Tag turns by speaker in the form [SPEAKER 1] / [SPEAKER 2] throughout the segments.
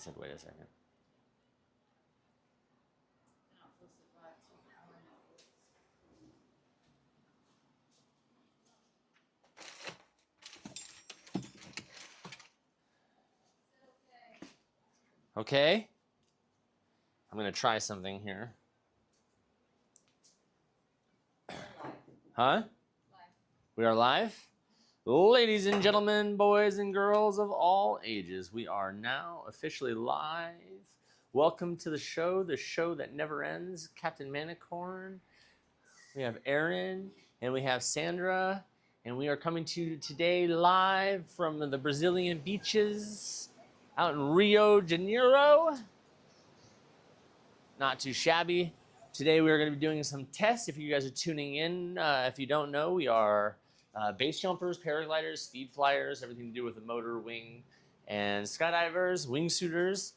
[SPEAKER 1] said, wait a second. Okay. I'm going to try something here. Huh? Live. We are live? Ladies and gentlemen, boys and girls of all ages, we are now officially live. Welcome to the show that never ends. Captain Manicorn. We have Aaron, and we have Sandra, and we are coming to you today live from the Brazilian beaches out in Rio de Janeiro. Not too shabby. Today we are going to be doing some tests. If you guys are tuning in, if you don't know, we are base jumpers, paragliders, speed flyers, everything to do with the motor, wing, and skydivers, wingsuiters.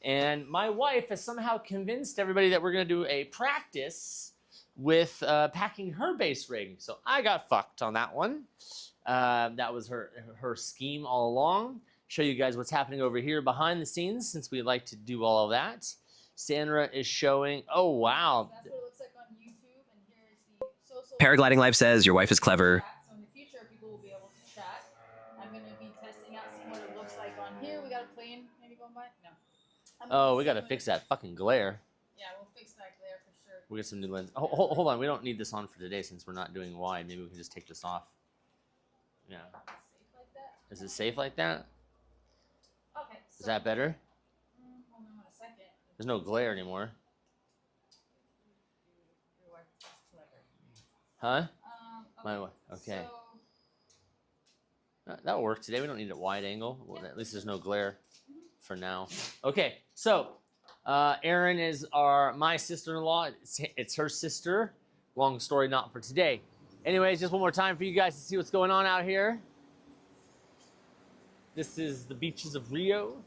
[SPEAKER 1] And my wife has somehow convinced everybody that we're going to do a practice with packing her base rig. So I got fucked on that one. That was her scheme all along. Show you guys what's happening over here behind the scenes, since we like to do all of that. Sandra is showing. Oh, wow.
[SPEAKER 2] That's what it looks like on YouTube, and here is the
[SPEAKER 3] Paragliding Life says your wife is clever.
[SPEAKER 2] So in the future, people will be able to track. I'm going to be testing out, seeing what it looks like on here. We got a plane maybe going by? No.
[SPEAKER 1] Oh, we got to fix that fucking glare.
[SPEAKER 2] Yeah, we'll fix that glare for sure.
[SPEAKER 1] We'll get some new lenses. Hold on. We don't need this on for today since we're not doing wide. Maybe we can just take this off. Yeah.
[SPEAKER 2] Safe like that?
[SPEAKER 1] Is it safe like that?
[SPEAKER 2] Okay.
[SPEAKER 1] Is that better?
[SPEAKER 2] Hold on a second.
[SPEAKER 1] There's no glare anymore. Huh? Okay. That'll work today. We don't need it wide angle. Well, at least there's no glare for now. Okay, so Erin is my sister-in-law. It's her sister. Long story, not for today. Anyways, just one more time for you guys to see what's going on out here. This is the beaches of Rio.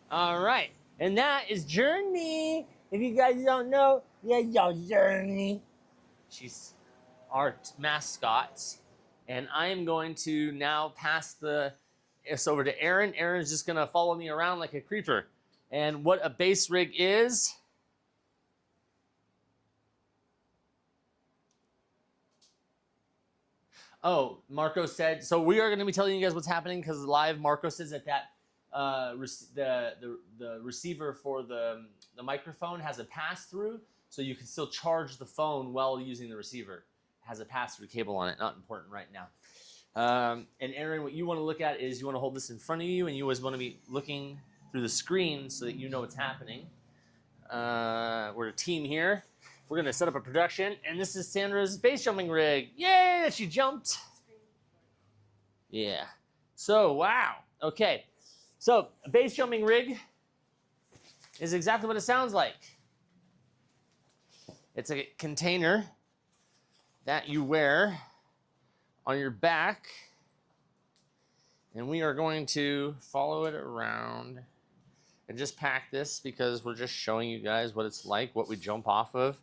[SPEAKER 1] All right, and that is Journey. If you guys don't know, yeah, yo, Journey. She's our mascot, and I am going to now pass this over to Aaron. Aaron's just gonna follow me around like a creeper. And what a base rig is. Oh, Marco said, so we are going to be telling you guys what's happening because live Marco says that the receiver for the microphone has a pass-through, so you can still charge the phone while using the receiver. It has a pass-through cable on it, not important right now. And Aaron, what you want to look at is you want to hold this in front of you, and you always want to be looking through the screen so that you know what's happening. We're a team here. We're going to set up a production, and this is Sandra's base jumping rig. Yay, she jumped. Yeah. So, wow. Okay. So, a base jumping rig is exactly what it sounds like. It's a container that you wear on your back, and we are going to follow it around and just pack this because we're just showing you guys what it's like, what we jump off of.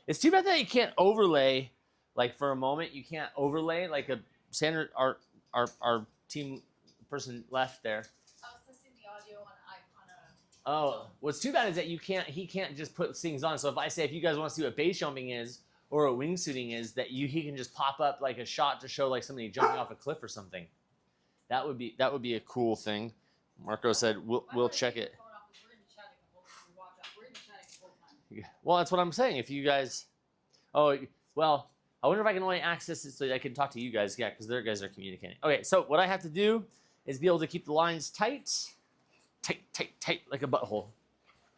[SPEAKER 1] It's too bad that you can't overlay, like for a moment, you can't overlay like a Sandra, our team person left there.
[SPEAKER 2] I was testing the audio on a.
[SPEAKER 1] Oh, what's too bad is that he can't just put things on. So if you guys want to see what base jumping is or what wingsuiting is, that he can just pop up like a shot to show like somebody jumping off a cliff or something. That would be a cool thing. Marco said we'll check it. Well, that's what I'm saying. If you guys, oh, well, I wonder if I can only access it so that I can talk to you guys. Yeah, because their guys are communicating. Okay, so what I have to do is be able to keep the lines tight, like a butthole.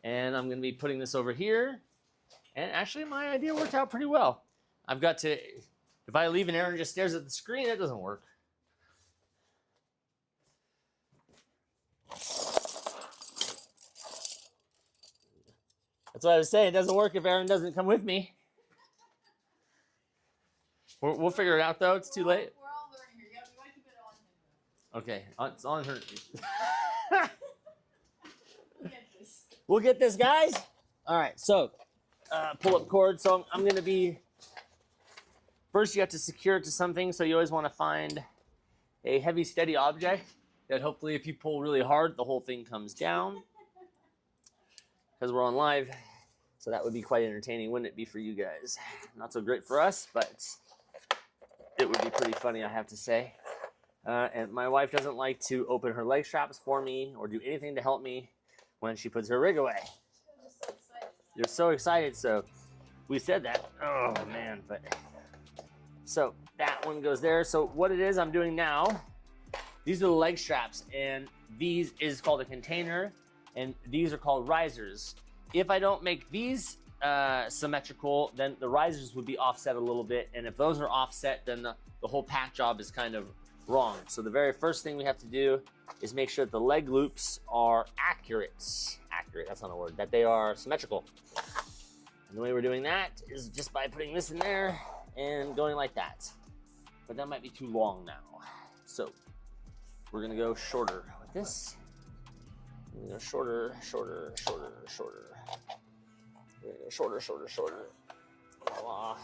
[SPEAKER 1] And I'm going to be putting this over here. And actually, my idea worked out pretty well. I've got to, if I leave and Aaron just stares at the screen, that doesn't work. That's what I was saying. It doesn't work if Aaron doesn't come with me. We'll figure it out, though. It's too late.
[SPEAKER 2] We're all learning here. Yeah, we want to keep it on him.
[SPEAKER 1] Okay, it's on her.
[SPEAKER 2] We'll get this.
[SPEAKER 1] We'll get this, guys. All right, so pull up cord. So I'm going to be first you have to secure it to something, so you always want to find a heavy, steady object that hopefully if you pull really hard, the whole thing comes down. Because we're on live, so that would be quite entertaining, wouldn't it be for you guys? Not so great for us, but it would be pretty funny, I have to say. And my wife doesn't like to open her leg straps for me or do anything to help me when she puts her rig away. You're so excited, so we said that. Oh, man, but... So that one goes there. So what it is I'm doing now, these are the leg straps, and these is called a container, and these are called risers. If I don't make these symmetrical, then the risers would be offset a little bit, and if those are offset, then the whole pack job is kind of wrong. So the very first thing we have to do is make sure that the leg loops are accurate, that's not a word, that they are symmetrical. And the way we're doing that is just by putting this in there and going like that. But that might be too long now. So we're gonna go shorter with this. We're gonna go shorter, shorter, shorter, shorter. We're gonna go shorter, shorter, shorter. Voila.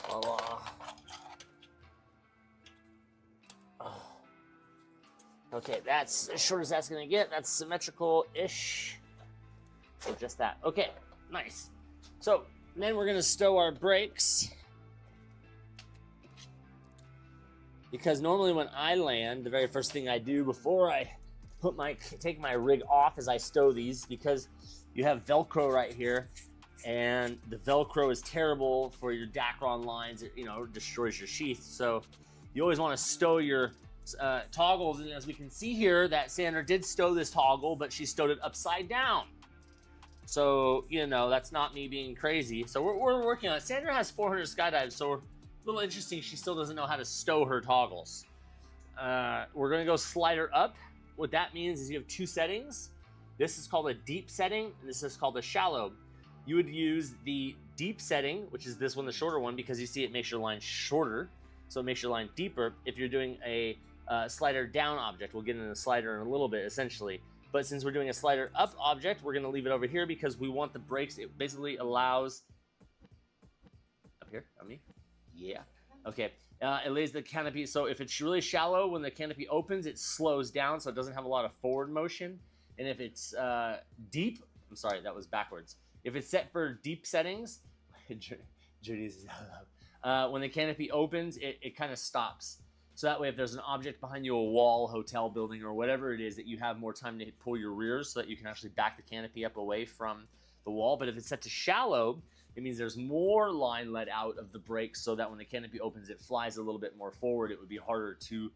[SPEAKER 1] Voila. Oh. Okay, that's as short as that's gonna get. That's symmetrical-ish. So just that. Okay, nice. So then we're gonna stow our brakes. Because normally when I land, the very first thing I do before I take my rig off is I stow these, because you have Velcro right here, and the Velcro is terrible for your Dacron lines. It, destroys your sheath. So you always want to stow your toggles. And as we can see here, that Sandra did stow this toggle, but she stowed it upside down. So, that's not me being crazy. So we're working on it. Sandra has 400 skydives, so we're a little interesting. She still doesn't know how to stow her toggles. We're going to go slider up. What that means is you have two settings. This is called a deep setting, and this is called a shallow. You would use the deep setting, which is this one, the shorter one, because you see it makes your line shorter, so it makes your line deeper. If you're doing a slider down object, we'll get into the slider in a little bit, essentially. But since we're doing a slider up object, we're going to leave it over here because we want the brakes. It basically allows... Up here? On me? Yeah. Okay. It lays the canopy, so if it's really shallow, when the canopy opens, it slows down, so it doesn't have a lot of forward motion. And if it's deep, I'm sorry, that was backwards. If it's set for deep settings, Judy's when the canopy opens, it kind of stops. So that way, if there's an object behind you, a wall, hotel building, or whatever it is, that you have more time to pull your rears so that you can actually back the canopy up away from the wall. But if it's set to shallow, it means there's more line let out of the brakes so that when the canopy opens, it flies a little bit more forward. It would be harder to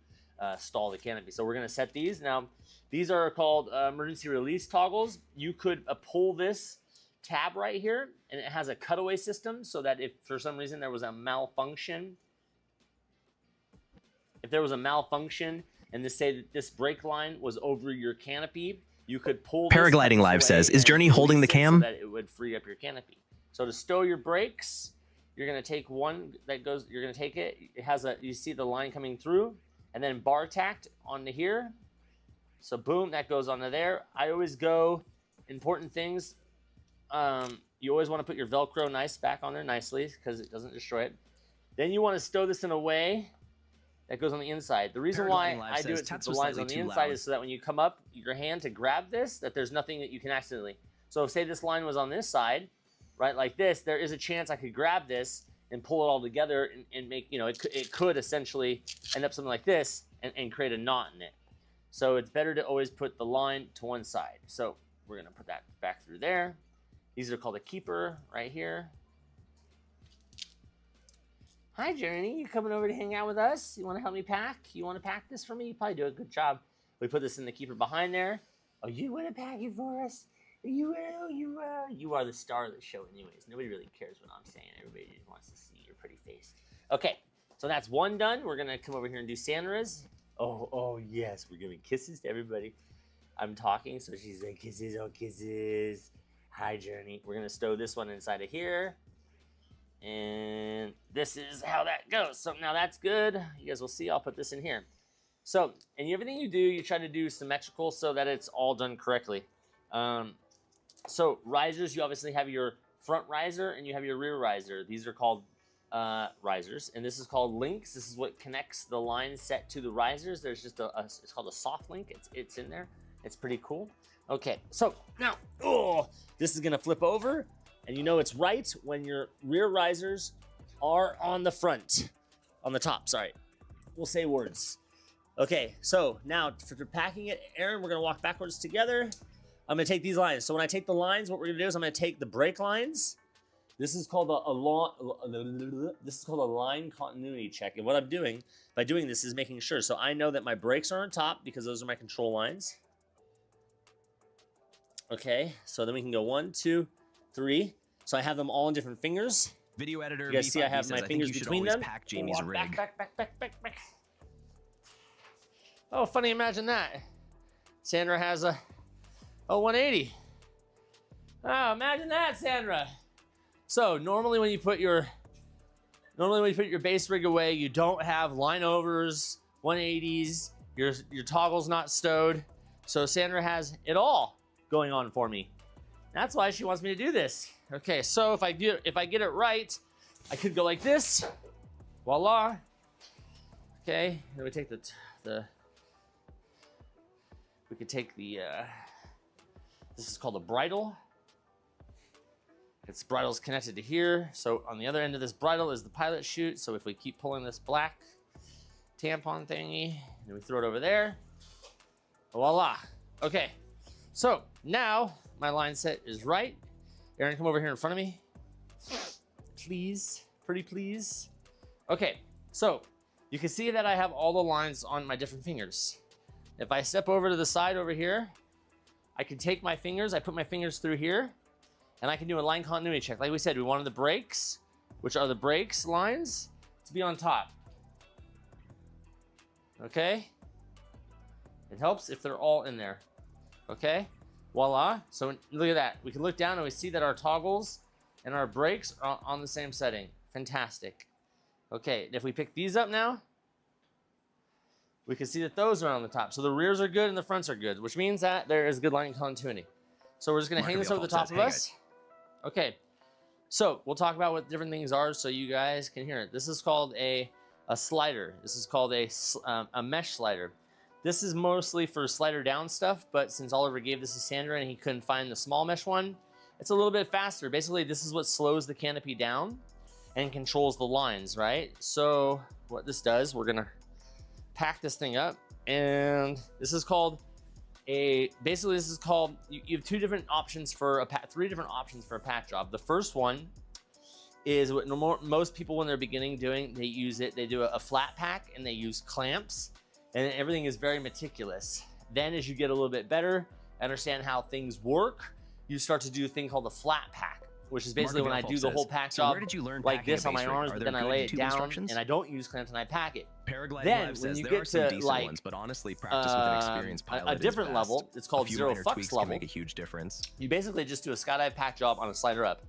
[SPEAKER 1] stall the canopy. So we're going to set these. Now, these are called emergency release toggles. You could pull this tab right here, and it has a cutaway system so that if for some reason there was a malfunction, and say that this brake line was over your canopy, you could pull this
[SPEAKER 3] Paragliding Live says, is Journey holding the cam?
[SPEAKER 1] So that it would free up your canopy. So to stow your brakes, you're going to take one that goes, you're going to take it. It has you see the line coming through, and then bar tacked onto here. So boom, that goes onto there. I always go, important things, you always want to put your Velcro back on there nicely because it doesn't destroy it. Then you want to stow this in a way that goes on the inside. The reason why I do it with the lines on the inside is so that when you come up your hand to grab this, that there's nothing that you can accidentally. So say this line was on this side, right, like this, there is a chance I could grab this and pull it all together and make, it could essentially end up something like this and create a knot in it. So it's better to always put the line to one side. So we're going to put that back through there. These are called a keeper right here. Hi, Journey. You coming over to hang out with us? You want to help me pack? You want to pack this for me? You probably do a good job. We put this in the keeper behind there. Oh, you want to pack it for us? You will. You are the star of the show anyways. Nobody really cares what I'm saying. Everybody just wants to see your pretty face. Okay, so that's one done. We're going to come over here and do Sandra's. Oh, yes. We're giving kisses to everybody. I'm talking, so she's like, kisses, oh, kisses. Hi, Journey. We're going to stow this one inside of here. And this is how that goes. So now that's good. You guys will see. I'll put this in here. So, and everything you do, you try to do symmetrical so that it's all done correctly. So risers, you obviously have your front riser and you have your rear riser. These are called risers, and this is called links. This is what connects the line set to the risers. There's just it's called a soft link. It's in there. It's pretty cool. Okay, so now, this is gonna flip over, and you know it's right when your rear risers are on the front, on the top, sorry. We'll say words. Okay, so now for packing it, Aaron, we're gonna walk backwards together. I'm gonna take these lines. So when I take the lines, what we're gonna do is I'm gonna take the brake lines. This is called a line continuity check. And what I'm doing by doing this is making sure. So I know that my brakes are on top because those are my control lines. Okay, so then we can go 1, 2, 3. So I have them all in different fingers.
[SPEAKER 3] Video editor.
[SPEAKER 1] You guys see I have my fingers between them.
[SPEAKER 3] Pack Jamie's
[SPEAKER 1] Walk
[SPEAKER 3] rig.
[SPEAKER 1] back. Oh, funny, imagine that. Sandra has a 180. Oh, imagine that, Sandra. So normally when you put your base rig away, you don't have line overs, 180s, your toggle's not stowed. So Sandra has it all going on for me. That's why she wants me to do this. Okay, so if I get it right, I could go like this. Voila. Okay, then we take we could take the this is called a bridle. Its bridle's connected to here. So on the other end of this bridle is the pilot chute. So if we keep pulling this black tampon thingy, and we throw it over there, voila. Okay, so now my line set is right. Aaron, come over here in front of me. Please, pretty please. Okay, so you can see that I have all the lines on my different fingers. If I step over to the side over here, I can take my fingers, I put my fingers through here, and I can do a line continuity check. Like we said, we wanted the brakes, which are the brakes lines, to be on top. Okay? It helps if they're all in there. Okay? Voila. So look at that. We can look down and we see that our toggles and our brakes are on the same setting. Fantastic. Okay, and if we pick these up now, we can see that those are on the top. So the rears are good and the fronts are good, which means that there is good line continuity. So we're just gonna hang this over the top of us. Okay, so we'll talk about what different things are so you guys can hear it. This is called a slider. This is called a mesh slider. This is mostly for slider down stuff, but since Oliver gave this to Sandra and he couldn't find the small mesh one, it's a little bit faster. Basically, this is what slows the canopy down and controls the lines, right? So what this does, we're gonna pack this thing up, and this is called you have three different options for a pack job. The first one is what most people when they're beginning doing, they do a flat pack and they use clamps, and everything is very meticulous. Then as you get a little bit better, understand how things work, you start to do a thing called a flat pack, which is basically when I do the whole pack job like this on my arms, but then I lay it down and I don't use clamps and I pack it. Then when you get to like
[SPEAKER 3] but honestly, practice with an experienced pilot
[SPEAKER 1] a different level, it's called zero fucks level.
[SPEAKER 3] Make a huge difference.
[SPEAKER 1] You basically just do a skydive pack job on a slider up.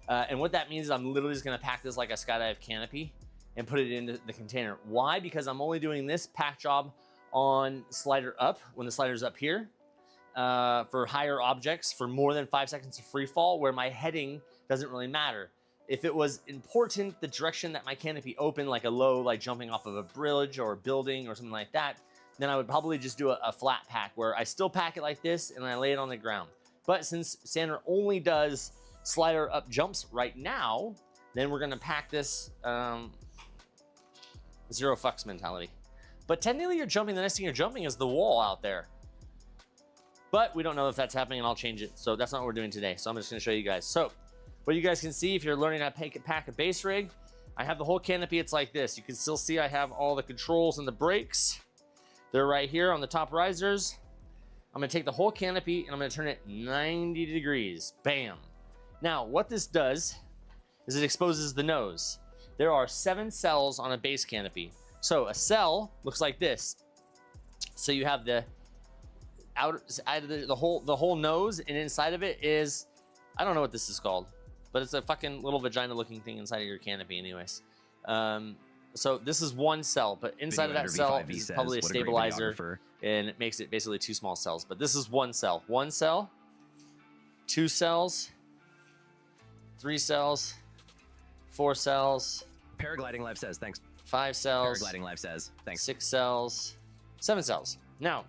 [SPEAKER 1] And what that means is I'm literally just gonna pack this like a skydive canopy and put it into the container. Why? Because I'm only doing this pack job on slider up, when the slider's up here, for higher objects, for more than 5 seconds of free fall, where my heading doesn't really matter. If it was important, the direction that my canopy opened, like a low, like jumping off of a bridge or a building or something like that, then I would probably just do a flat pack where I still pack it like this and I lay it on the ground. But since Sandra only does slider up jumps right now, then we're gonna pack this zero fucks mentality. But technically you're jumping, the next thing you're jumping is the wall out there. But we don't know if that's happening and I'll change it. So that's not what we're doing today. So I'm just gonna show you guys. So what you guys can see if you're learning how to pack a base rig, I have the whole canopy, it's like this. You can still see I have all the controls and the brakes. They're right here on the top risers. I'm gonna take the whole canopy and I'm gonna turn it 90 degrees, bam. Now, what this does is it exposes the nose. There are 7 cells on a base canopy. So a cell looks like this. So you have the outer side of the whole nose, and inside of it is, I don't know what this is called, but it's a fucking little vagina looking thing inside of your canopy anyways. So this is one cell, but inside of that cell is probably a stabilizer, and it makes it basically 2 small cells. But this is one cell, 2 cells, 3 cells, 4 cells,
[SPEAKER 3] Paragliding Live says, thanks.
[SPEAKER 1] 5 cells.
[SPEAKER 3] Paragliding Live says, thanks.
[SPEAKER 1] 6 cells. 7 cells. Now,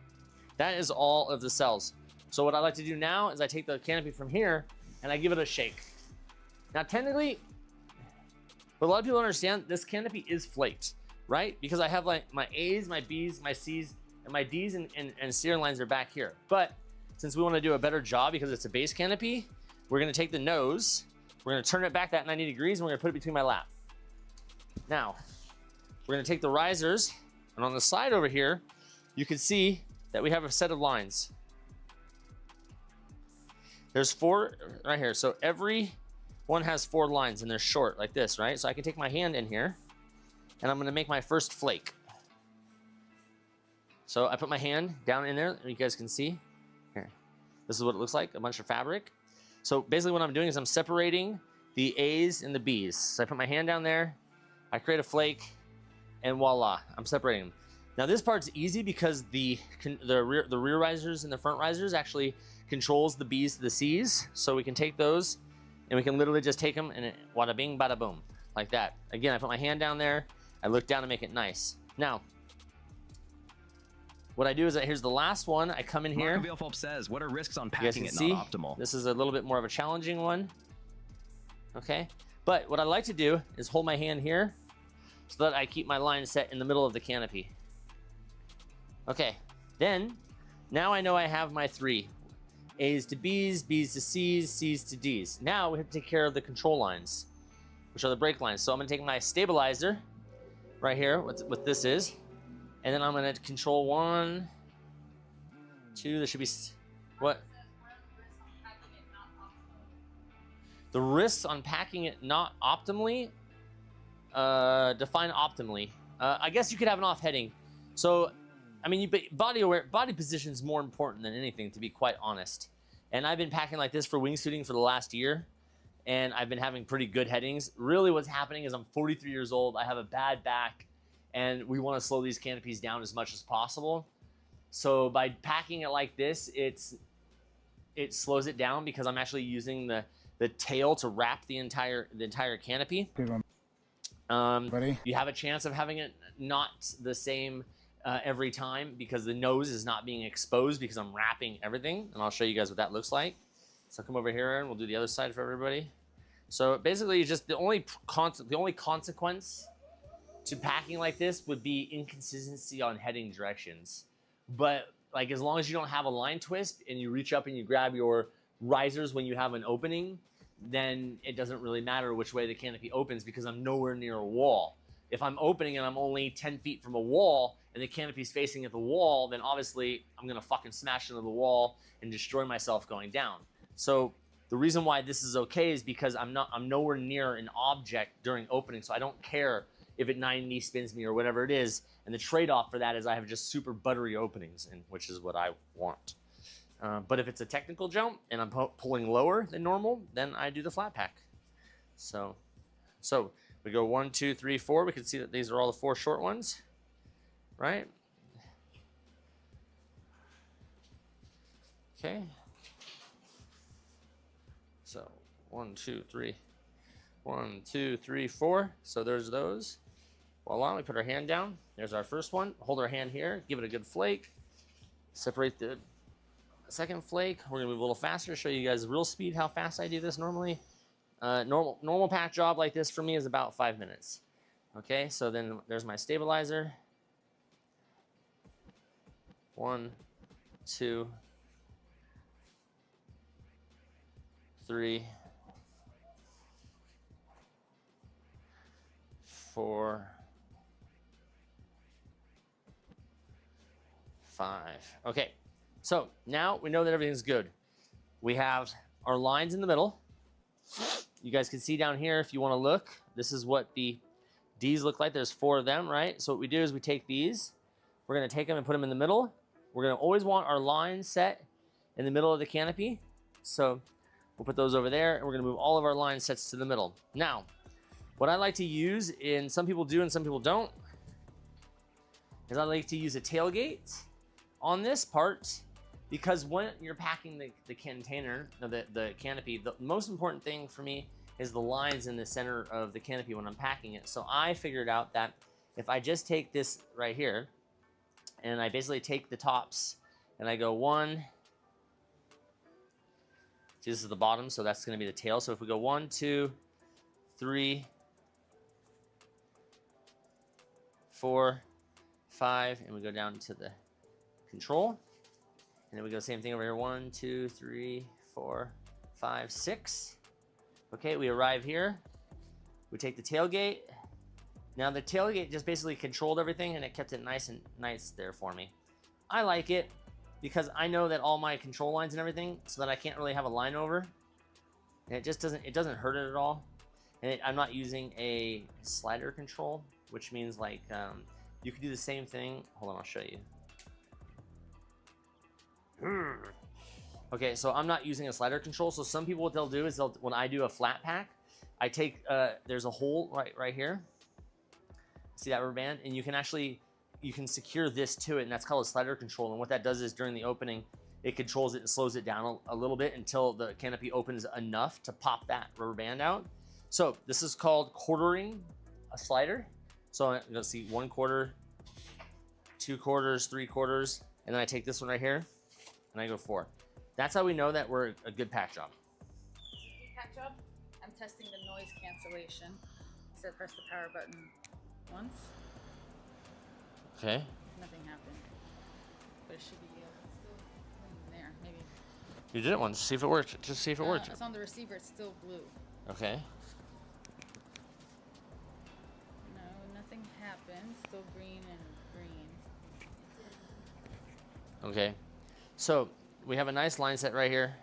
[SPEAKER 1] that is all of the cells. So what I like to do now is I take the canopy from here and I give it a shake. Now, technically, but a lot of people don't understand, this canopy is flaked, right? Because I have like my A's, my B's, my C's, and my D's and steering lines are back here. But since we want to do a better job because it's a base canopy, we're going to take the nose, we're going to turn it back that 90 degrees, and we're going to put it between my lap. Now, we're going to take the risers, and on the side over here, you can see that we have a set of lines. There's 4 right here. So every one has 4 lines, and they're short like this, right? So I can take my hand in here, and I'm going to make my first flake. So I put my hand down in there, and you guys can see. Here, this is what it looks like, a bunch of fabric. So basically what I'm doing is I'm separating the A's and the B's. So I put my hand down there, I create a flake, and voila, I'm separating them. Now this part's easy because the rear risers and the front risers actually controls the B's to the C's. So we can take those and we can literally just take them and wada bing, bada boom, like that. Again, I put my hand down there, I look down to make it nice. Now, what I do is that here's the last one. I come in here.
[SPEAKER 3] Marco Vielfalp says, what are risks on packing it not optimal?
[SPEAKER 1] This is a little bit more of a challenging one. Okay, but what I like to do is hold my hand here so that I keep my line set in the middle of the canopy. Okay, then now I know I have my 3 A's to B's, B's to C's, C's to D's. Now we have to take care of the control lines, which are the brake lines. So I'm gonna take my stabilizer right here, what this is, and then I'm gonna control 1, 2, there should be, what? The risks on packing it not optimally, define optimally. I guess you could have an off heading. So, I mean, body position is more important than anything, to be quite honest. And I've been packing like this for wingsuiting for the last year, and I've been having pretty good headings. Really what's happening is I'm 43 years old, I have a bad back, and we want to slow these canopies down as much as possible. So by packing it like this, it slows it down because I'm actually using the tail to wrap the entire canopy. You have a chance of having it not the same every time because the nose is not being exposed because I'm wrapping everything, and I'll show you guys what that looks like. So come over here and we'll do the other side for everybody. So basically, just the only consequence to packing like this would be inconsistency on heading directions. But like as long as you don't have a line twist and you reach up and you grab your risers when you have an opening, then it doesn't really matter which way the canopy opens because I'm nowhere near a wall. If I'm opening and I'm only 10 feet from a wall and the canopy's facing at the wall, then obviously I'm gonna fucking smash into the wall and destroy myself going down. So the reason why this is okay is because I'm nowhere near an object during opening, so I don't care if it 90 spins me or whatever it is. And the trade-off for that is I have just super buttery openings, which is what I want. But if it's a technical jump and I'm pulling lower than normal, then I do the flat pack. So we go 1, 2, 3, 4. We can see that these are all the 4 short ones, right? Okay. So 1, 2, 3. 1, 2, 3, 4. So there's those. Voila, we put our hand down. There's our first one. Hold our hand here, give it a good flake. Separate the second flake. We're gonna move a little faster, show you guys real speed how fast I do this normally. Normal pack job like this for me is about 5 minutes. Okay, so then there's my stabilizer. 1, 2, 3, 4, 5. Okay, so now we know that everything's good. We have our lines in the middle. You guys can see down here if you want to look. This is what the D's look like. There's 4 of them, right? So what we do is we take these. We're going to take them and put them in the middle. We're going to always want our lines set in the middle of the canopy. So we'll put those over there, and we're going to move all of our line sets to the middle. Now, what I like to use, and some people do and some people don't, is I like to use a tailgate on this part, because when you're packing the container, the canopy, the most important thing for me is the lines in the center of the canopy when I'm packing it. So I figured out that if I just take this right here, and I basically take the tops, and I go 1, this is the bottom, so that's gonna be the tail. So if we go 1, 2, 3, 4, 5, and we go down to the control, and then we go same thing over here, 1, 2, 3, 4, 5, 6. Okay, we arrive here. We take the tailgate. Now the tailgate just basically controlled everything, and it kept it nice and nice there for me. I like it because I know that all my control lines and everything, so that I can't really have a line over, and it doesn't hurt it at all. And I'm not using a slider control, which means like you could do the same thing. Hold on, I'll show you. Okay, so I'm not using a slider control. So some people, what they'll do is when I do a flat pack, I take there's a hole right here. See that rubber band, and you can secure this to it, and that's called a slider control. And what that does is during the opening, it controls it and slows it down a little bit until the canopy opens enough to pop that rubber band out. So this is called quartering a slider. So I'm gonna see 1 quarter, 2 quarters, 3 quarters, and then I take this one right here, and I go 4. That's how we know that we're a good pack job.
[SPEAKER 2] Pack job. I'm testing the noise cancellation. So press the power button once.
[SPEAKER 1] Okay.
[SPEAKER 2] Nothing happened, but it should be still in there. Maybe.
[SPEAKER 1] You did it once. See if it worked. Just see if it worked.
[SPEAKER 2] It's on the receiver. It's still blue.
[SPEAKER 1] Okay.
[SPEAKER 2] No, nothing happened. Still green and green.
[SPEAKER 1] Okay. So we have a nice line set right here.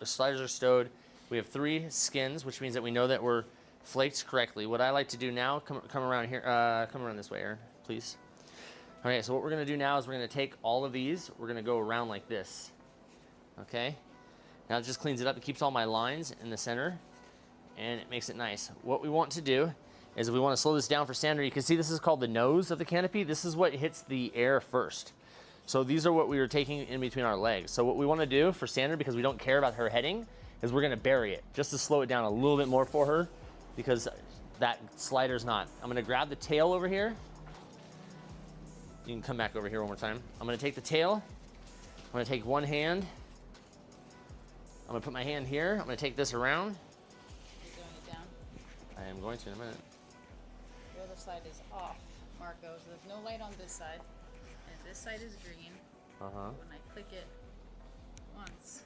[SPEAKER 1] Sliders are stowed. We have 3 skins, which means that we know that we're flaked correctly. What I like to do now, come around here, come around this way, Aaron, please. Okay, so what we're gonna do now is we're gonna take all of these, we're gonna go around like this. Okay? Now it just cleans it up. It keeps all my lines in the center, and it makes it nice. What we want to do is if we want to slow this down for Sandra, you can see this is called the nose of the canopy. This is what hits the air first. So these are what we were taking in between our legs. So what we want to do for Sandra, because we don't care about her heading, is we're gonna bury it just to slow it down a little bit more for her, because that slider's not. I'm gonna grab the tail over here. You can come back over here one more time. I'm gonna take the tail. I'm gonna take one hand. I'm gonna put my hand here. I'm gonna take this around.
[SPEAKER 2] You're doing it down.
[SPEAKER 1] I am going to in a minute.
[SPEAKER 2] The other side is off, Marco. So there's no light on this side, and this side is green.
[SPEAKER 1] Uh-huh.
[SPEAKER 2] When I click it once.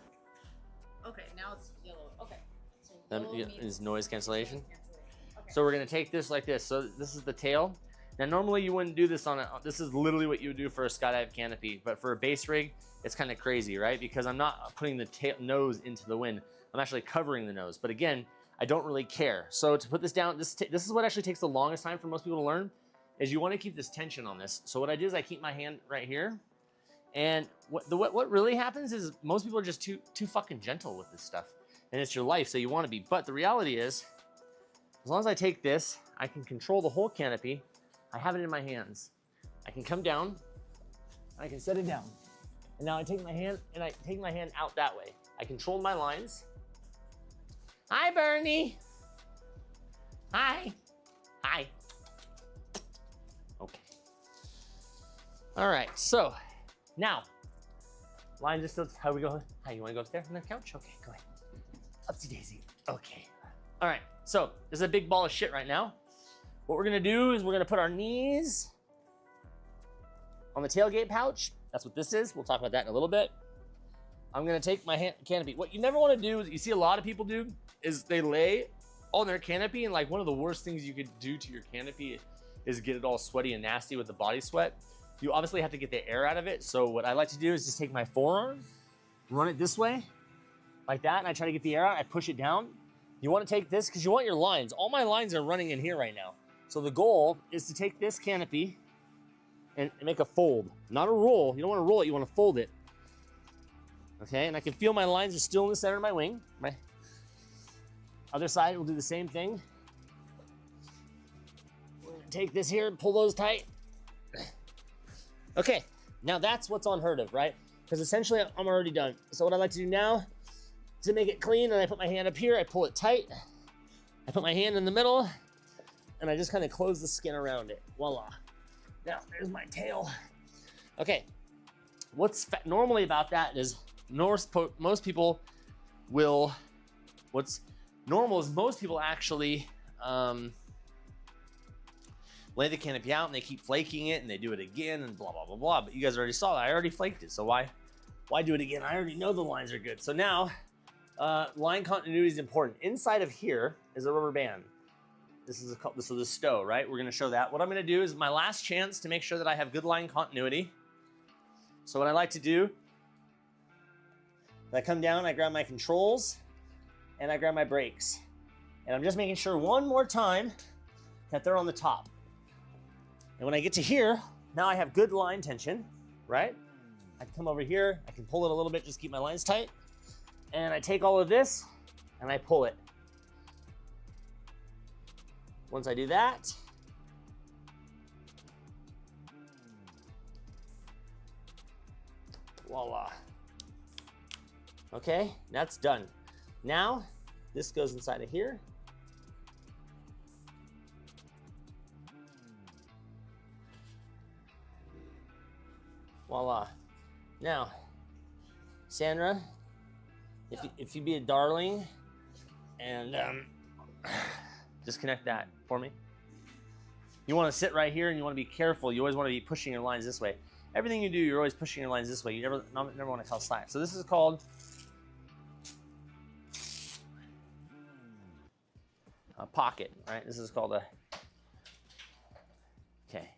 [SPEAKER 2] Okay, now it's yellow. Okay. So
[SPEAKER 1] That
[SPEAKER 2] yellow
[SPEAKER 1] is noise cancellation.
[SPEAKER 2] noise cancellation. Okay.
[SPEAKER 1] So we're gonna take this like this. So this is the tail. Now normally you wouldn't do this on a, this is literally what you would do for a skydive canopy, but for a base rig, it's kind of crazy, right? Because I'm not putting the nose into the wind. I'm actually covering the nose. But again, I don't really care. So to put this down, this is what actually takes the longest time for most people to learn, is you want to keep this tension on this. So what I do is I keep my hand right here. And what really happens is most people are just too fucking gentle with this stuff. And it's your life, so you want to be. But the reality is, as long as I take this, I can control the whole canopy. I have it in my hands. I can come down, I can set it down. And now I take my hand out that way. I control my lines. Hi, Bernie. Hi. Hi. Okay. All right, so now, lines are still, how we go? Hi, you wanna go up there on the couch? Okay, go ahead. Upsy daisy, okay. All right, so there's a big ball of shit right now. What we're gonna do is we're gonna put our knees on the tailgate pouch. That's what this is. We'll talk about that in a little bit. I'm gonna take my canopy. What you never wanna do is, you see a lot of people do, is they lay on their canopy, and like one of the worst things you could do to your canopy is get it all sweaty and nasty with the body sweat. You obviously have to get the air out of it. So what I like to do is just take my forearm, run it this way, like that, and I try to get the air out. I push it down. You wanna take this, because you want your lines. All my lines are running in here right now. So the goal is to take this canopy and make a fold, not a roll. You don't want to roll it, you want to fold it. Okay, and I can feel my lines are still in the center of my wing. My other side, we'll do the same thing. We're gonna take this here and pull those tight. Okay, now that's what's unheard of, right? Because essentially I'm already done. So what I like to do now, to make it clean, and I put my hand up here, I pull it tight, I put my hand in the middle and I just kind of close the skin around it. Voila. Now, there's my tail. Okay, what's normally about that is most people will, what's normal is most people actually lay the canopy out and they keep flaking it and they do it again and blah, blah, blah, blah. But you guys already saw that. I already flaked it, so why do it again? I already know the lines are good. So now, line continuity is important. Inside of here is a rubber band. This is the stow, right? We're gonna show that. What I'm gonna do is my last chance to make sure that I have good line continuity. So what I like to do, I come down, I grab my controls, and I grab my brakes. And I'm just making sure one more time that they're on the top. And when I get to here, now I have good line tension, right? I can come over here, I can pull it a little bit, just keep my lines tight. And I take all of this and I pull it. Once I do that, voila. Okay, that's done. Now, this goes inside of here. Voila. Now, Sandra, if you be a darling and disconnect that for me. You want to sit right here and you want to be careful. You always want to be pushing your lines this way. Everything you do, you're always pushing your lines this way. You never want to call slack. So this is called a pocket, right? This is called a, okay.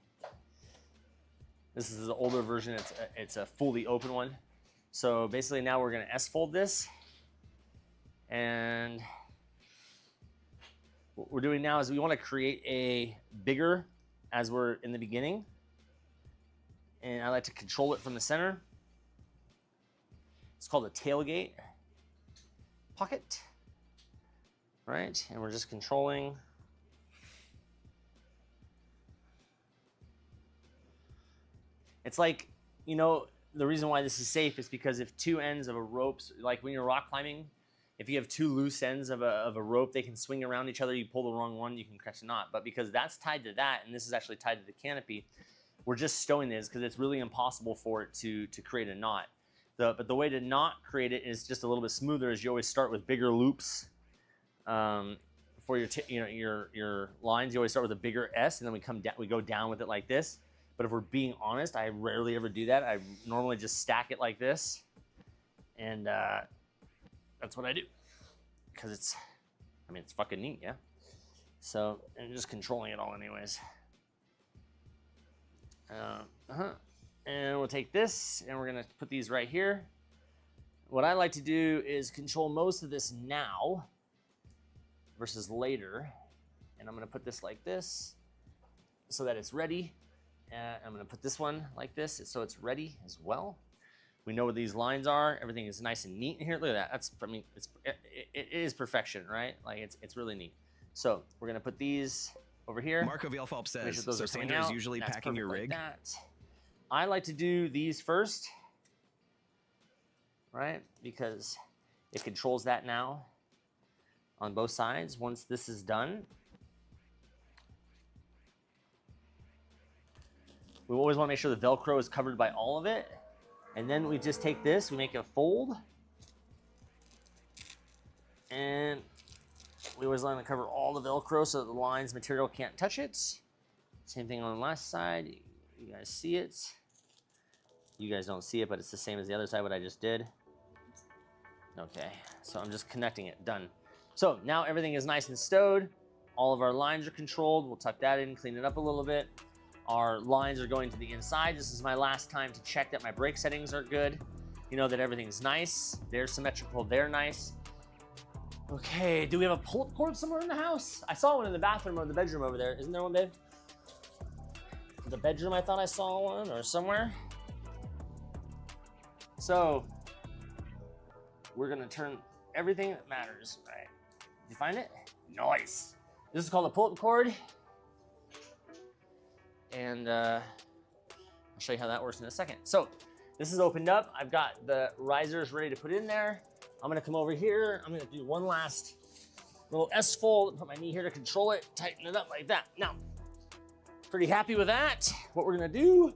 [SPEAKER 1] This is the older version. It's a fully open one. So basically now we're going to S-fold this. And what we're doing now is we want to create a bigger as we're in the beginning. And I like to control it from the center. It's called a tailgate pocket, right? And we're just controlling. It's like, you know, the reason why this is safe is because if two ends of a rope, like when you're rock climbing, if you have two loose ends of a rope, they can swing around each other. You pull the wrong one, you can catch a knot. But because that's tied to that, and this is actually tied to the canopy, we're just stowing this because it's really impossible for it to create a knot. But the way to not create it is just a little bit smoother. Is you always start with bigger loops for your lines. You always start with a bigger S, and then we go down with it like this. But if we're being honest, I rarely ever do that. I normally just stack it like this, and that's what I do, because it's fucking neat, yeah? So, and just controlling it all anyways. And we'll take this, and we're gonna put these right here. What I like to do is control most of this now versus later. And I'm gonna put this like this so that it's ready. I'm gonna put this one like this so it's ready as well. We know where these lines are. Everything is nice and neat in here. Look at that. That's, I mean, it is perfection, right? Like it's really neat. So we're gonna put these over here.
[SPEAKER 3] Marco Vielfalp says,
[SPEAKER 1] sure
[SPEAKER 3] so Sandra is usually
[SPEAKER 1] That's
[SPEAKER 3] packing your rig?
[SPEAKER 1] like that. I like to do these first, right? Because it controls that now on both sides. Once this is done, we always want to make sure the Velcro is covered by all of it. And then we just take this, we make a fold, and we always want to cover all the Velcro so that the lines material can't touch it. Same thing on the last side. You guys see it? You guys don't see it, but it's the same as the other side, what I just did. Okay, so I'm just connecting it, done. So now everything is nice and stowed. All of our lines are controlled. We'll tuck that in, clean it up a little bit. Our lines are going to the inside. This is my last time to check that my brake settings are good. You know that everything's nice. They're symmetrical, they're nice. Okay, do we have a pull-up cord somewhere in the house? I saw one in the bathroom or the bedroom over there. Isn't there one, babe? The bedroom, I thought I saw one, or somewhere. So, we're gonna turn everything that matters, right? Did you find it? Nice. This is called a pull-up cord. And I'll show you how that works in a second. So, this is opened up. I've got the risers ready to put in there. I'm gonna come over here. I'm gonna do one last Little S fold, put my knee here to control it, tighten it up like that. Now, pretty happy with that. What we're gonna do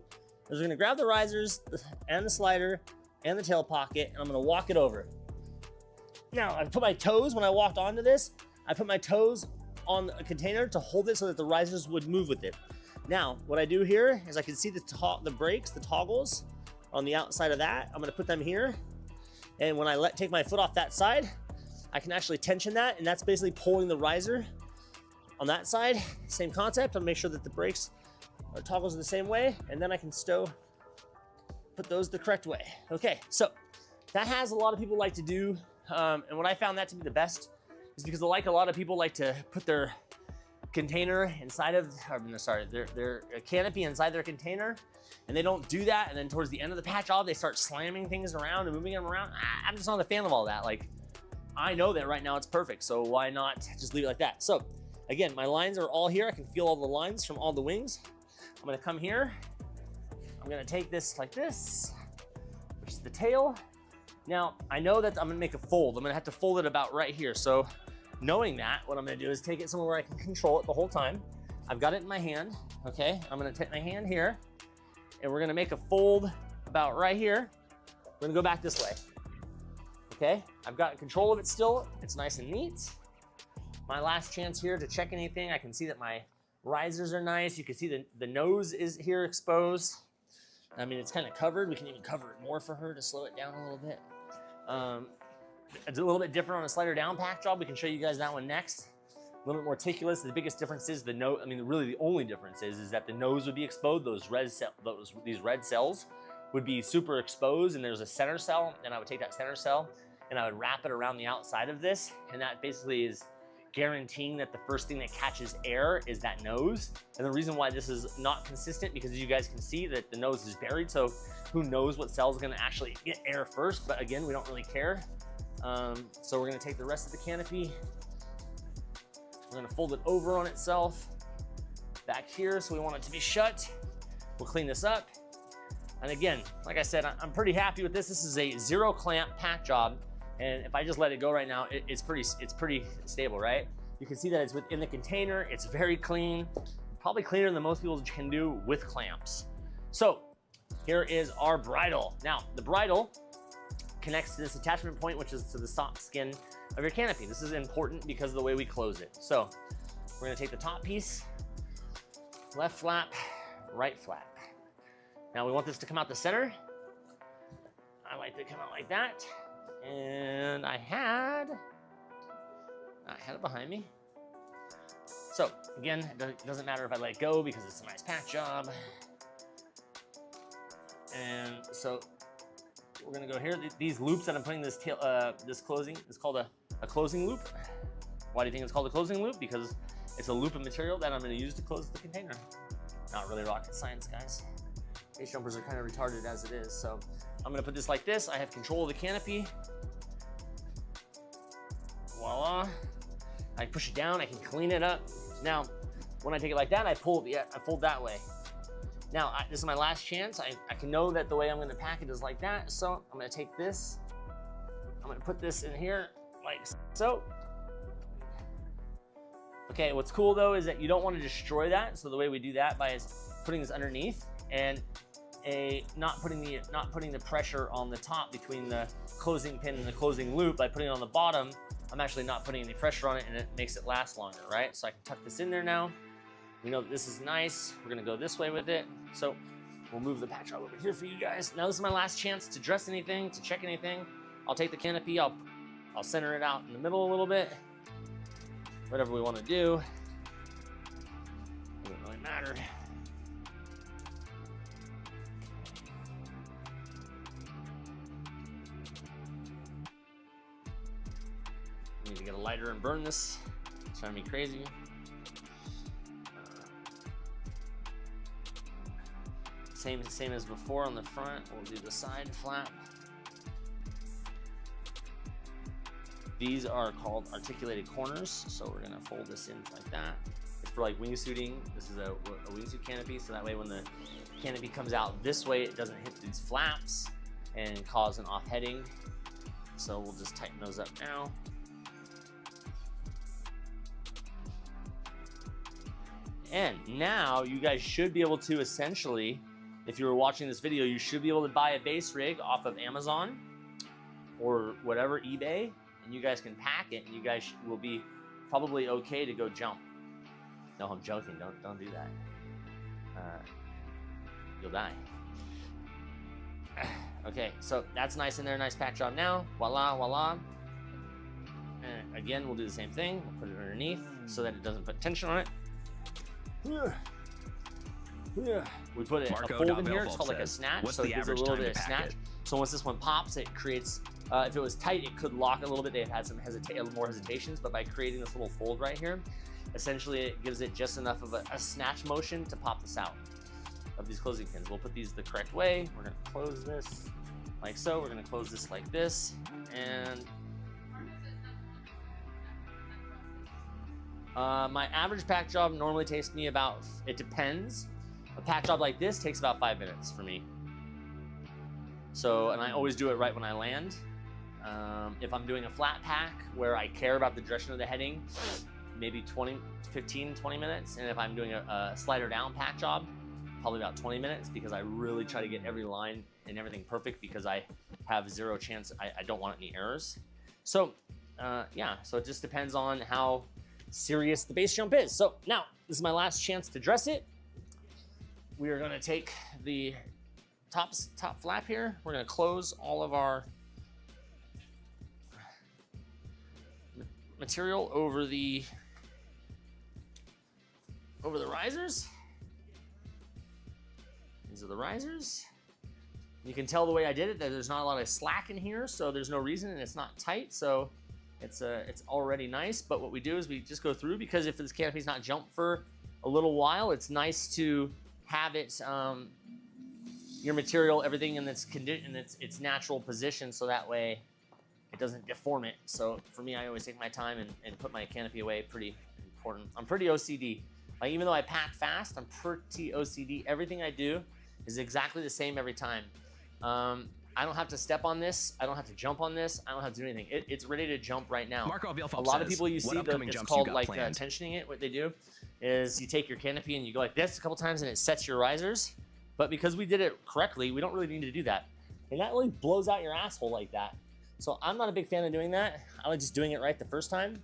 [SPEAKER 1] is we're gonna grab the risers and the slider and the tail pocket, and I'm gonna walk it over. Now, I put my toes, when I walked onto this, I put my toes on a container to hold it so that the risers would move with it. Now, what I do here is I can see the brakes, the toggles on the outside of that. I'm gonna put them here. And when I take my foot off that side, I can actually tension that, and that's basically pulling the riser on that side. Same concept. I'll make sure that the brakes or toggles are the same way, and then I can put those the correct way. Okay, so that has a lot of people like to do, and what I found that to be the best is because a lot of people like to put their container inside of, their canopy inside their container, and they don't do that, and then towards the end of the patch job, they start slamming things around and moving them around. I'm just not a fan of all that. Like, I know that right now it's perfect, so why not just leave it like that? So again, my lines are all here. I can feel all the lines from all the wings. I'm gonna come here. I'm gonna take this like this, which is the tail. Now, I know that I'm gonna make a fold. I'm gonna have to fold it about right here. So knowing that, what I'm gonna do is take it somewhere where I can control it the whole time. I've got it in my hand, okay? I'm gonna take my hand here, and we're gonna make a fold about right here. We're gonna go back this way. Okay, I've got control of it still. It's nice and neat. My last chance here to check anything. I can see that my risers are nice. You can see the nose is here exposed. I mean, it's kind of covered. We can even cover it more for her to slow it down a little bit. It's a little bit different on a slider down pack job. We can show you guys that one next. A little bit more meticulous. The biggest difference is the nose. I mean, really the only difference is that the nose would be exposed. These red cells would be super exposed, and there's a center cell, and I would take that center cell and I would wrap it around the outside of this, and that basically is guaranteeing that the first thing that catches air is that nose. And the reason why this is not consistent, because as you guys can see that the nose is buried, so who knows what cell is gonna actually get air first, but again, we don't really care. So we're gonna take the rest of the canopy, we're gonna fold it over on itself, back here, so we want it to be shut. We'll clean this up. And again, like I said, I'm pretty happy with this. This is a 0 clamp pack job. And if I just let it go right now, it's pretty stable, right? You can see that it's within the container. It's very clean, probably cleaner than most people can do with clamps. So here is our bridle. Now, the bridle connects to this attachment point, which is to the soft skin of your canopy. This is important because of the way we close it. So we're gonna take the top piece, left flap, right flap. Now we want this to come out the center. I like to come out like that. And I had it behind me. So again, it doesn't matter if I let go because it's a nice pack job. And so we're gonna go here. These loops that I'm putting this closing is called a closing loop. Why do you think it's called a closing loop? Because it's a loop of material that I'm gonna use to close the container. Not really rocket science, guys. Base jumpers are kind of retarded as it is. So I'm gonna put this like this. I have control of the canopy. Voila. I push it down, I can clean it up. Now, when I take it like that, I fold that way. Now, this is my last chance. I can know that the way I'm gonna pack it is like that. So I'm gonna take this, I'm gonna put this in here like so. Okay, what's cool though is that you don't wanna destroy that. So the way we do that by putting this underneath and not putting the pressure on the top between the closing pin and the closing loop. By putting it on the bottom, I'm actually not putting any pressure on it, and it makes it last longer, right? So I can tuck this in there now. We know that this is nice. We're gonna go this way with it. So we'll move the patch over here for you guys. Now this is my last chance to dress anything, to check anything. I'll take the canopy, I'll center it out in the middle a little bit. Whatever we wanna do, doesn't really matter. Need to get a lighter and burn this. It's driving me crazy. Same as before on the front. We'll do the side flap. These are called articulated corners, so we're gonna fold this in like that. It's for like wingsuiting. This is a wingsuit canopy, so that way when the canopy comes out this way, it doesn't hit these flaps and cause an off-heading. So we'll just tighten those up now. And now you guys should be able to essentially, if you were watching this video, you should be able to buy a base rig off of Amazon or whatever, eBay, and you guys can pack it, and you guys will be probably okay to go jump. No, I'm joking. Don't do that. You'll die. Okay, so that's nice in there. Nice pack job now. Voila, voila. And again, we'll do the same thing. We'll put it underneath so that it doesn't put tension on it. We put a fold in here. It's called like a snatch, so it gives a little bit of snatch. So once this one pops, it creates. If it was tight, it could lock a little bit. They've had some more hesitations, but by creating this little fold right here, essentially it gives it just enough of a snatch motion to pop this out of these closing pins. We'll put these the correct way. We're gonna close this like so. We're gonna close this like this, and my average pack job normally takes me about, it depends. A pack job like this takes about 5 minutes for me. So, and I always do it right when I land. If I'm doing a flat pack where I care about the direction of the heading, maybe 15, 20 minutes. And if I'm doing a slider down pack job, probably about 20 minutes, because I really try to get every line and everything perfect because I have zero chance. I don't want any errors. So, yeah, so it just depends on how serious the base jump is. So now this is my last chance to dress it. We are going to take the top flap here. We're going to close all of our material over the risers. These are the risers. You can tell the way I did it that there's not a lot of slack in here, so there's no reason, and it's not tight, so it's already nice. But what we do is we just go through, because if this canopy's not jumped for a little while, it's nice to have it, your material, everything in its natural position, so that way it doesn't deform it. So for me, I always take my time and put my canopy away. Pretty important. I'm pretty OCD. Like, even though I pack fast, I'm pretty OCD. Everything I do is exactly the same every time. I don't have to step on this. I don't have to jump on this. I don't have to do anything. It's ready to jump right now. A lot of people, you see, it's called like tensioning it. What they do is you take your canopy and you go like this a couple times and it sets your risers. But because we did it correctly, we don't really need to do that. And that really blows out your asshole like that. So I'm not a big fan of doing that. I like just doing it right the first time.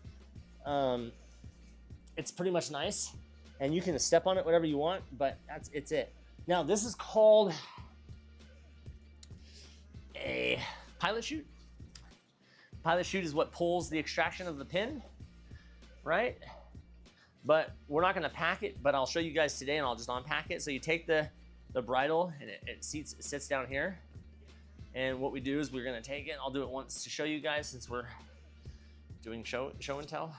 [SPEAKER 1] It's pretty much nice. And you can step on it whatever you want, but it's it. Now this is called a pilot chute. Pilot chute is what pulls the extraction of the pin, right? But we're not gonna pack it, but I'll show you guys today and I'll just unpack it. So you take the bridle and it sits down here. And what we do is we're gonna take it, I'll do it once to show you guys since we're doing show and tell.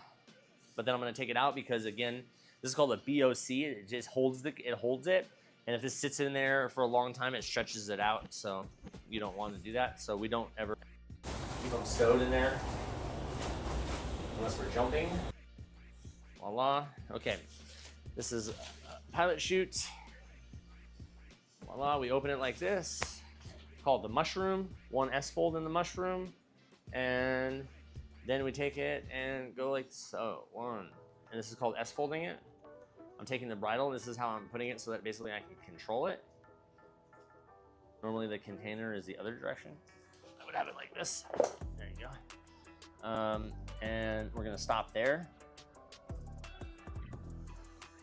[SPEAKER 1] But then I'm gonna take it out because, again, this is called a BOC. It just holds it. And if this sits in there for a long time, it stretches it out. So you don't want to do that. So we don't ever keep them stowed in there unless we're jumping. Voila. Okay. This is a pilot chute. Voila. We open it like this. Called the mushroom. One S-fold in the mushroom. And then we take it and go like so. One. And this is called S-folding it. I'm taking the bridle. This is how I'm putting it so that basically I can control it. Normally the container is the other direction. I would have it like this. There you go. And we're gonna stop there.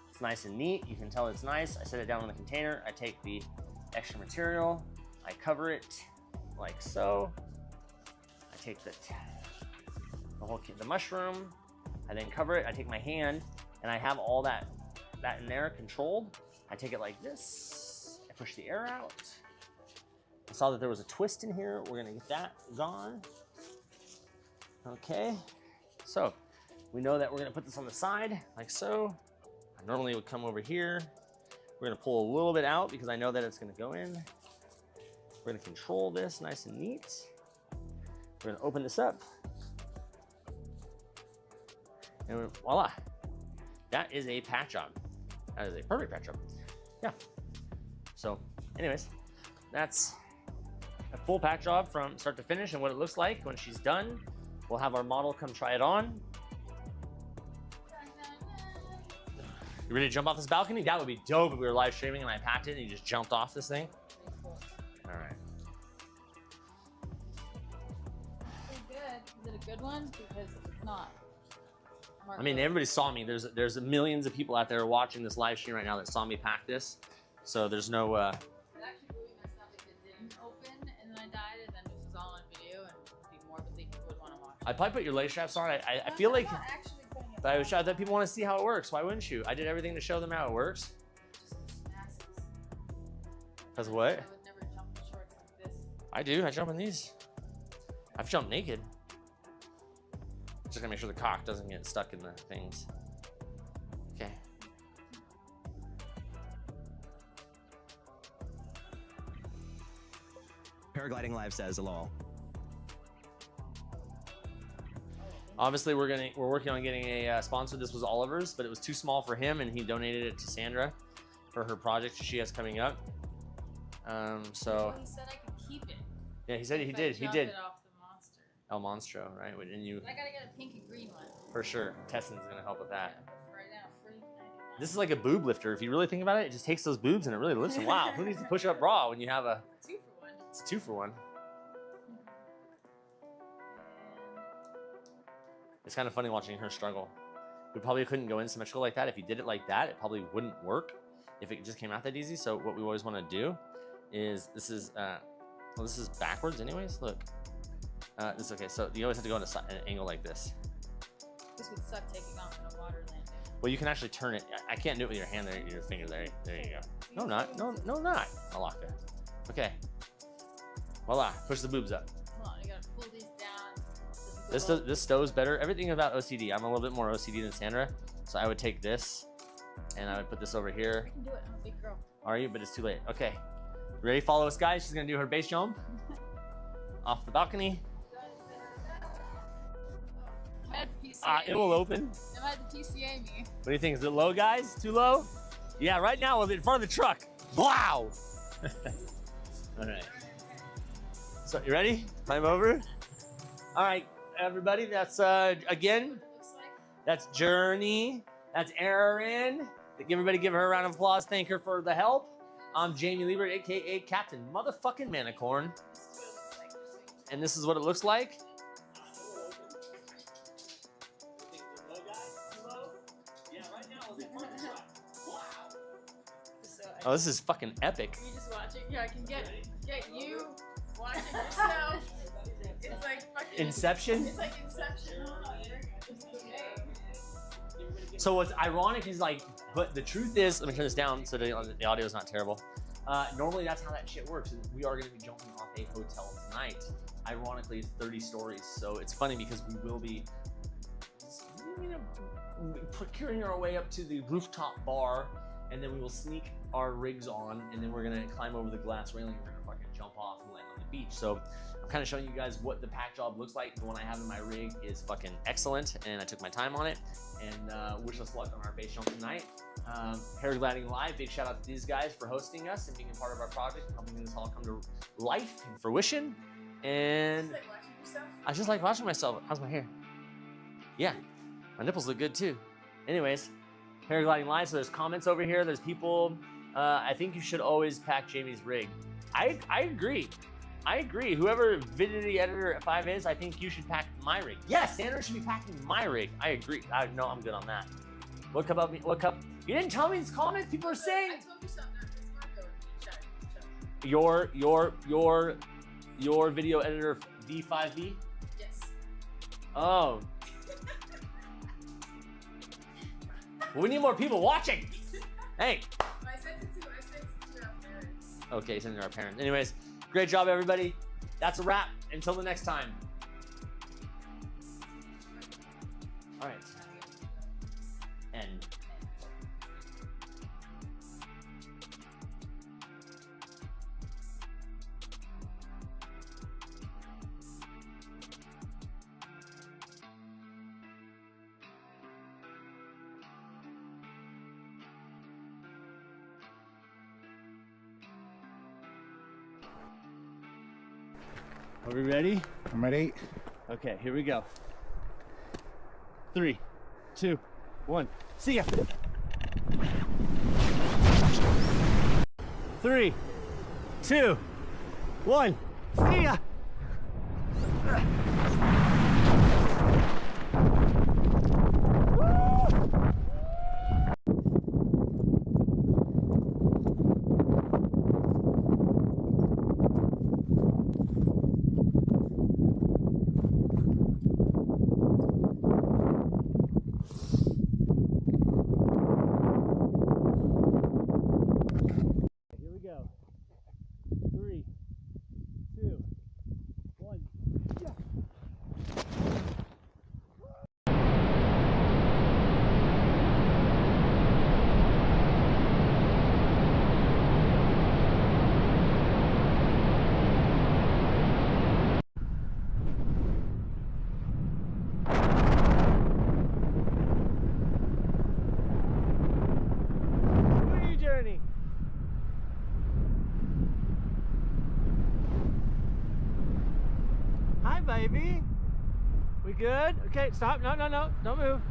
[SPEAKER 1] It's nice and neat. You can tell it's nice. I set it down on the container. I take the extra material. I cover it like so. I take the mushroom. I then cover it. I take my hand and I have all that in there controlled. I take it like this. I push the air out. I saw that there was a twist in here. We're gonna get that gone. Okay, so we know that we're gonna put this on the side like so. I normally would come over here. We're gonna pull a little bit out because I know that it's gonna go in. We're gonna control this nice and neat. We're gonna open this up. And voila, that is a pack job. That is a perfect pack job. Yeah. So anyways, that's a full pack job from start to finish and what it looks like when she's done. We'll have our model come try it on. You ready to jump off this balcony? That would be dope if we were live streaming and I packed it and you just jumped off this thing.
[SPEAKER 2] Pretty cool.
[SPEAKER 1] All right.
[SPEAKER 2] Pretty good. Is it a good one? Because if it's not.
[SPEAKER 1] I mean, everybody saw me. There's millions of people out there watching this live stream right now that saw me pack this. So there's no.
[SPEAKER 2] It actually really messed up if it didn't open and then I died and then this was all on video and it'd be more of a thing people would want to watch.
[SPEAKER 1] I'd probably put your lace straps on. I feel like.
[SPEAKER 2] Not actually putting it
[SPEAKER 1] But I
[SPEAKER 2] back.
[SPEAKER 1] thought people want to see how it works. Why wouldn't you? I did everything to show them how it works.
[SPEAKER 2] Just masses.
[SPEAKER 1] Because what?
[SPEAKER 2] I would never jump in shorts like this.
[SPEAKER 1] I do. I jump in these. I've jumped naked. Just gotta make sure the cock doesn't get stuck in the things. Okay.
[SPEAKER 3] Paragliding Live says, lol.
[SPEAKER 1] Obviously, we're working on getting a sponsor. This was Oliver's, but it was too small for him, and he donated it to Sandra for her project she has coming up. So.
[SPEAKER 2] Well, he said I could keep it.
[SPEAKER 1] Yeah, he said he
[SPEAKER 2] if I
[SPEAKER 1] did. He
[SPEAKER 2] jump
[SPEAKER 1] did.
[SPEAKER 2] It off the monster.
[SPEAKER 1] El Monstro, right? And you.
[SPEAKER 2] But I gotta get a pink and green one.
[SPEAKER 1] For sure. Teston's gonna help with that.
[SPEAKER 2] Yeah, but right now, free 99.
[SPEAKER 1] This is like a boob lifter. If you really think about it, it just takes those boobs and it really lifts them. Wow, who needs to push up bra when you have a?
[SPEAKER 2] 2 for 1.
[SPEAKER 1] It's 2 for 1. It's kind of funny watching her struggle. We probably couldn't go in symmetrical like that. If you did it like that, it probably wouldn't work if it just came out that easy. So what we always want to do is this is well, this is backwards anyways. Look, this is okay. So you always have to go on an angle like this.
[SPEAKER 2] This would suck taking off in a water landing.
[SPEAKER 1] Well, you can actually turn it. I can't do it with your hand there, your finger there. There you go. No, not. No, not. I'll lock it. Okay. Voila. Push the boobs up.
[SPEAKER 2] Hold on, you gotta pull these down.
[SPEAKER 1] This stows better. Everything about OCD. I'm a little bit more OCD than Sandra, so I would take this and I would put this over here.
[SPEAKER 2] I can do it. I'm a big girl.
[SPEAKER 1] Are you? But it's too late. Okay. Ready? Follow us, guys. She's gonna do her base jump off the balcony. It will open.
[SPEAKER 2] It might PCA me.
[SPEAKER 1] What do you think? Is it low, guys? Too low? Yeah, right now we're in front of the truck. Wow! All right. So, you ready? Climb over. All right, everybody. That's, again, that's Journey. That's Erin. Everybody give her a round of applause. Thank her for the help. I'm Jamie Liebert, a.k.a. Captain Motherfucking Manicorn. And this is what it looks like. Oh, this is fucking epic.
[SPEAKER 2] You just watching. Yeah, I can get you watching yourself. It's like fucking
[SPEAKER 1] Inception?
[SPEAKER 2] It's like Inception.
[SPEAKER 1] So what's ironic is like, but the truth is, let me turn this down so the audio is not terrible. Normally that's how that shit works. We are going to be jumping off a hotel tonight. Ironically, it's 30 stories, so it's funny because we will be, procuring our way up to the rooftop bar, and then we will sneak our rigs on, and then we're gonna climb over the glass railing, and we're gonna fucking jump off and land on the beach. So I'm kind of showing you guys what the pack job looks like. The one I have in my rig is fucking excellent, and I took my time on it. And wish us luck on our base jump tonight. Paragliding Live, big shout out to these guys for hosting us and being a part of our project, and helping this all come to life and fruition. And
[SPEAKER 2] Like watching yourself?
[SPEAKER 1] I just like watching myself. How's my hair? Yeah, my nipples look good too. Anyways, Paragliding Live, so there's comments over here. There's people. I think you should always pack Jamie's rig. I agree. I agree. Whoever Vidity Editor at 5 is, I think you should pack my rig. Yes, Sandra should be packing my rig. I agree. No, I'm good on that. What cup up? What cup? You didn't tell me these comments. People are saying.
[SPEAKER 2] I told you something. It's Marco.
[SPEAKER 1] Your video editor V5V.
[SPEAKER 2] Yes.
[SPEAKER 1] Oh. Well, we need more people watching. Hey.
[SPEAKER 2] I sent it to our parents.
[SPEAKER 1] Okay, send it to our parents. Anyways, great job, everybody. That's a wrap. Until the next time. All right. End. Are we ready?
[SPEAKER 4] I'm ready.
[SPEAKER 1] Okay, here we go. 3, 2, 1. See ya. 3, 2, 1. See ya! Here we go. 3, 2, 1. Yeah. Free journey. Hi, baby. We good? Okay, stop. No, no, no. Don't move.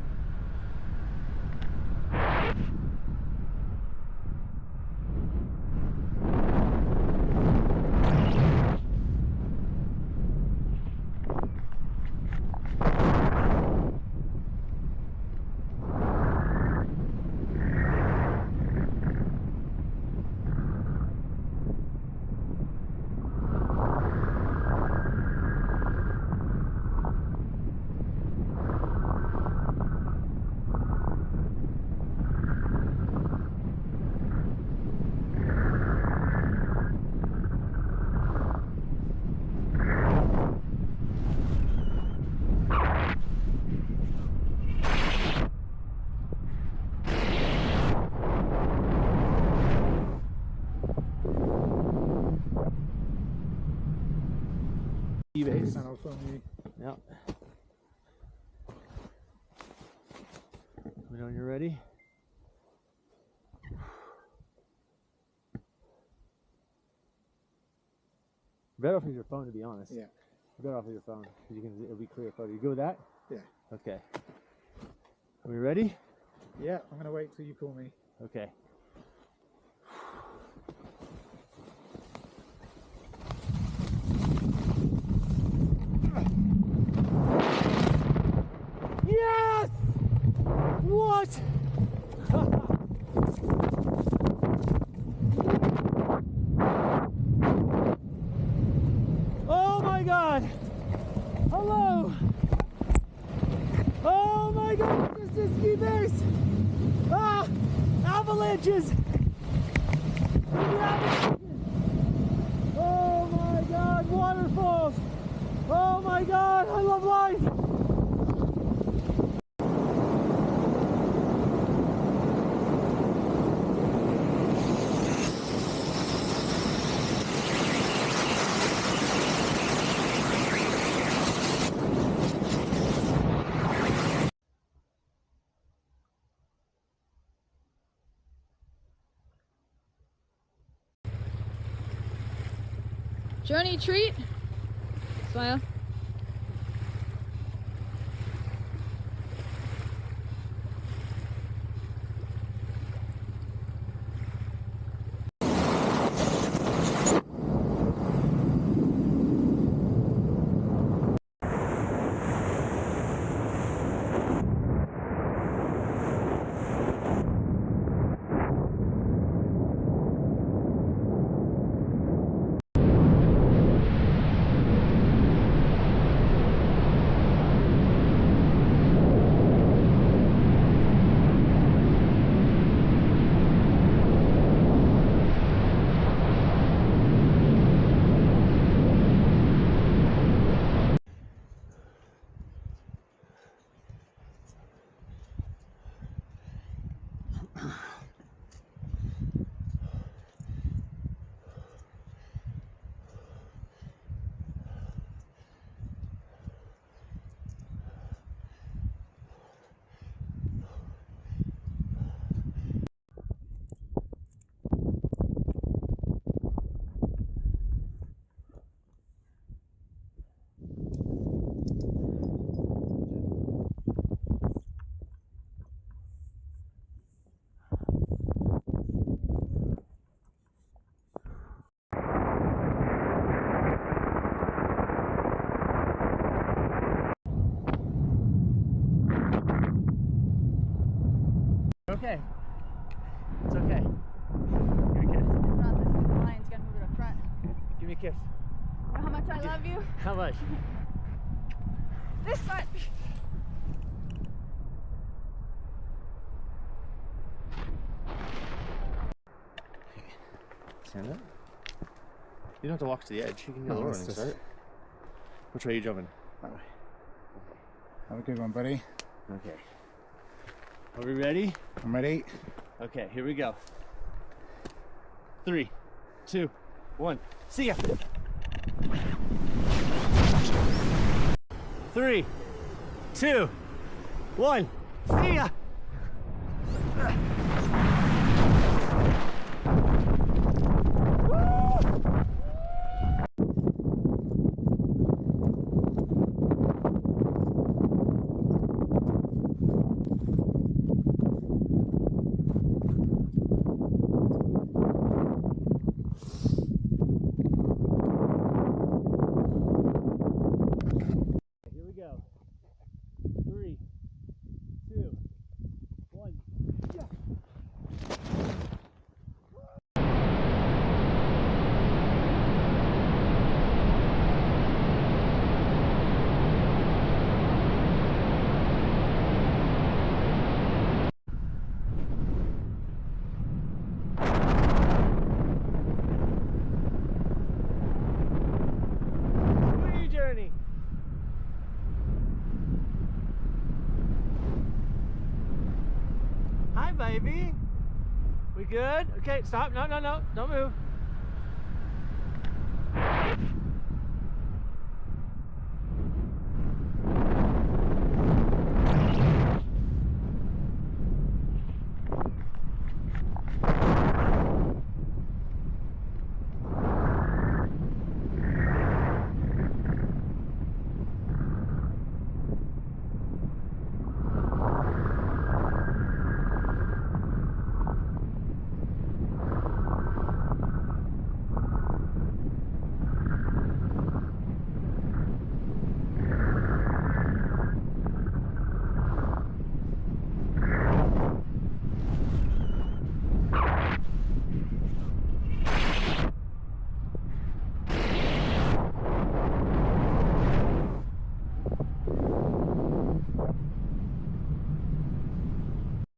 [SPEAKER 4] Base and I'll film you.
[SPEAKER 1] Yep. Let me know when you're ready. Better off with your phone, to be honest.
[SPEAKER 4] Yeah.
[SPEAKER 1] Better off with your phone, because you can. It'll be clear photo. You good with that?
[SPEAKER 4] Yeah.
[SPEAKER 1] Okay. Are we ready?
[SPEAKER 4] Yeah, I'm gonna wait till you call me.
[SPEAKER 1] Okay. Yes! What? Oh my God! Hello! Oh my God! This is ski base! Ah! Avalanches! Oh my God! Waterfalls! Oh my God! I love life!
[SPEAKER 2] Journey treat. Smile.
[SPEAKER 1] okay. It's okay. Give me a kiss.
[SPEAKER 2] It's not the line's gonna move to the front.
[SPEAKER 1] Give me a kiss.
[SPEAKER 2] You know how much I love you?
[SPEAKER 1] How much?
[SPEAKER 2] This much.
[SPEAKER 1] Stand up. You don't have to walk to the edge. You can do
[SPEAKER 4] No,
[SPEAKER 1] the
[SPEAKER 4] it's
[SPEAKER 1] running
[SPEAKER 4] just-
[SPEAKER 1] start. Which way are you jumping?
[SPEAKER 4] That way. Have a good one, buddy.
[SPEAKER 1] Okay. Are we ready?
[SPEAKER 4] I'm ready.
[SPEAKER 1] Okay, here we go. 3, 2, 1. See ya. 3, 2, 1. See ya. Here we go. 3, 2, 1. Yeah. Free journey. Hi, baby. We good? Okay, stop. No, no, no. Don't move.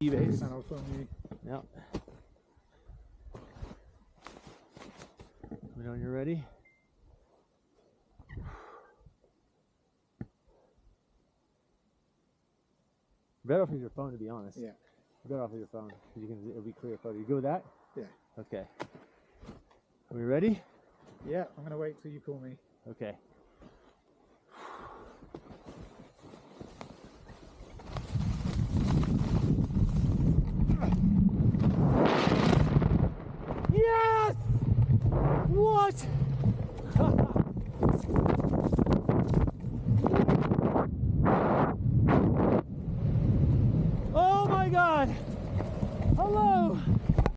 [SPEAKER 4] Base and I'll film you.
[SPEAKER 1] Yep. Let me know when you're ready. Better off with your phone, to be honest.
[SPEAKER 4] Yeah.
[SPEAKER 1] Better off with your phone, because it'll be clear photo. You good with that?
[SPEAKER 4] Yeah.
[SPEAKER 1] Okay. Are we ready?
[SPEAKER 4] Yeah, I'm gonna wait till you call me.
[SPEAKER 1] Okay. Yes! What?